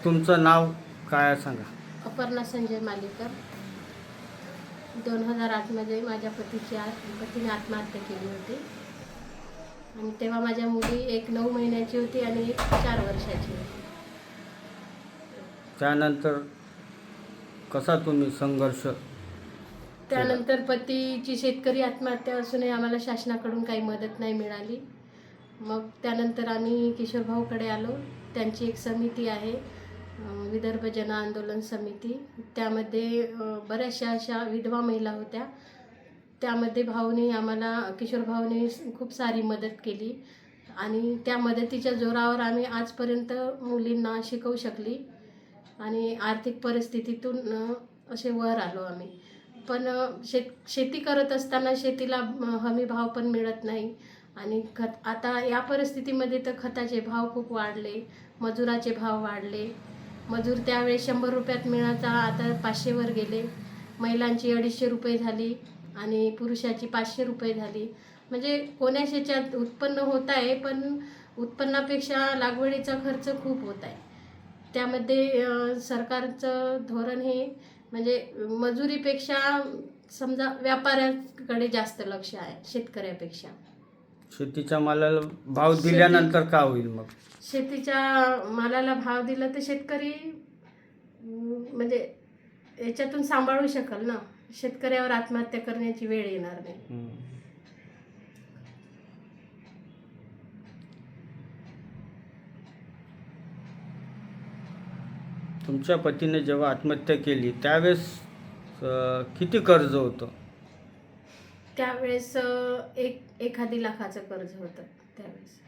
तुमचं नाव काय सांगा? अपर्णा संजय मालेकर. 2008मध्ये माझ्या पतीने आत्महत्या केली होती आणि तेव्हा माझ्या मुली एक 9 महिन्याची होती आणि एक 4 वर्षाची होती. त्यानंतर कसा तुम्ही संघर्ष? त्यानंतर पतीची शेतकरी आत्महत्या असूनही आम्हाला शासनाकडून काही मदत नाही मिळाली. मग त्यानंतर आम्ही किशोरभाऊकडे आलो. त्यांची एक समिती आहे, विदर्भ जन आंदोलन समिती. त्यामध्ये बऱ्याचशा अशा विधवा महिला होत्या. त्यामध्ये किशोरभाऊने खूप सारी मदत केली आणि त्या मदतीच्या जोरावर आम्ही आजपर्यंत मुलींना शिकवू शकली आणि आर्थिक परिस्थितीतून असे वर आलो आम्ही. पण शेती करत असताना शेतीला हमी भाव पण मिळत नाही आणि आता या परिस्थितीमध्ये तर खताचे भाव खूप वाढले, मजुराचे भाव वाढले. मजूर त्यावेळेस 100 रुपयात मिळायचा, आता 500वर गेले. महिलांची 250 रुपये झाली आणि पुरुषाची 500 रुपये झाली. म्हणजे कोण्या शेतात उत्पन्न होत आहे, पण उत्पन्नापेक्षा लागवडीचा खर्च खूप होत आहे. त्यामध्ये सरकारचं धोरण हे म्हणजे मजुरीपेक्षा समजा व्यापाऱ्यांकडे जास्त लक्ष आहे शेतकऱ्यापेक्षा. शेतीच्या मालाला भाव दिल्यानंतर का होईल मग? शेतीच्या मालाला भाव दिला तर शेतकरी म्हणजे याच्यातून सांभाळू शकेल ना. शेतकऱ्यावर आत्महत्या करण्याची वेळ येणार नाही. तुमच्या पतीने जेव्हा आत्महत्या केली त्यावेळेस किती कर्ज होतं? त्यावेळेस 1 लाखाचं कर्ज होतं. त्यावेळेस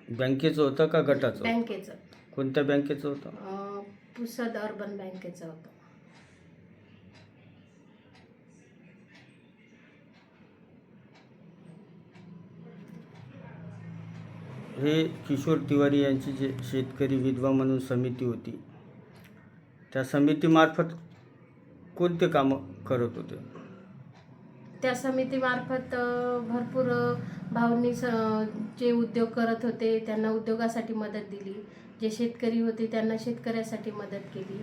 बँकेचं होतं का गटाचं? बँकेचं. कोणत्या बँकेचं होतं? पुसद अर्बन बँकेचं होतं. हे किशोर तिवारी यांची जे शेतकरी विधवा म्हणून समिती होती, त्या समितीमार्फत कोणते कामं करत होते? त्या समितीमार्फत भरपूर भाऊंनी जे उद्योग करत होते त्यांना उद्योगासाठी मदत दिली. जे शेतकरी होते त्यांना शेतकऱ्यासाठी मदत केली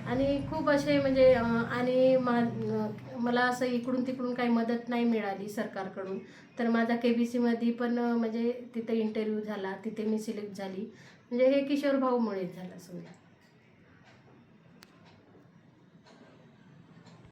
आणि खूप असे म्हणजे आणि मला असं इकडून तिकडून काही मदत नाही मिळाली सरकारकडून. तर माझा KBCमध्ये पण म्हणजे तिथे इंटरव्ह्यू झाला, तिथे मी सिलेक्ट झाली. म्हणजे हे किशोर भाऊमुळेच झालं समजा.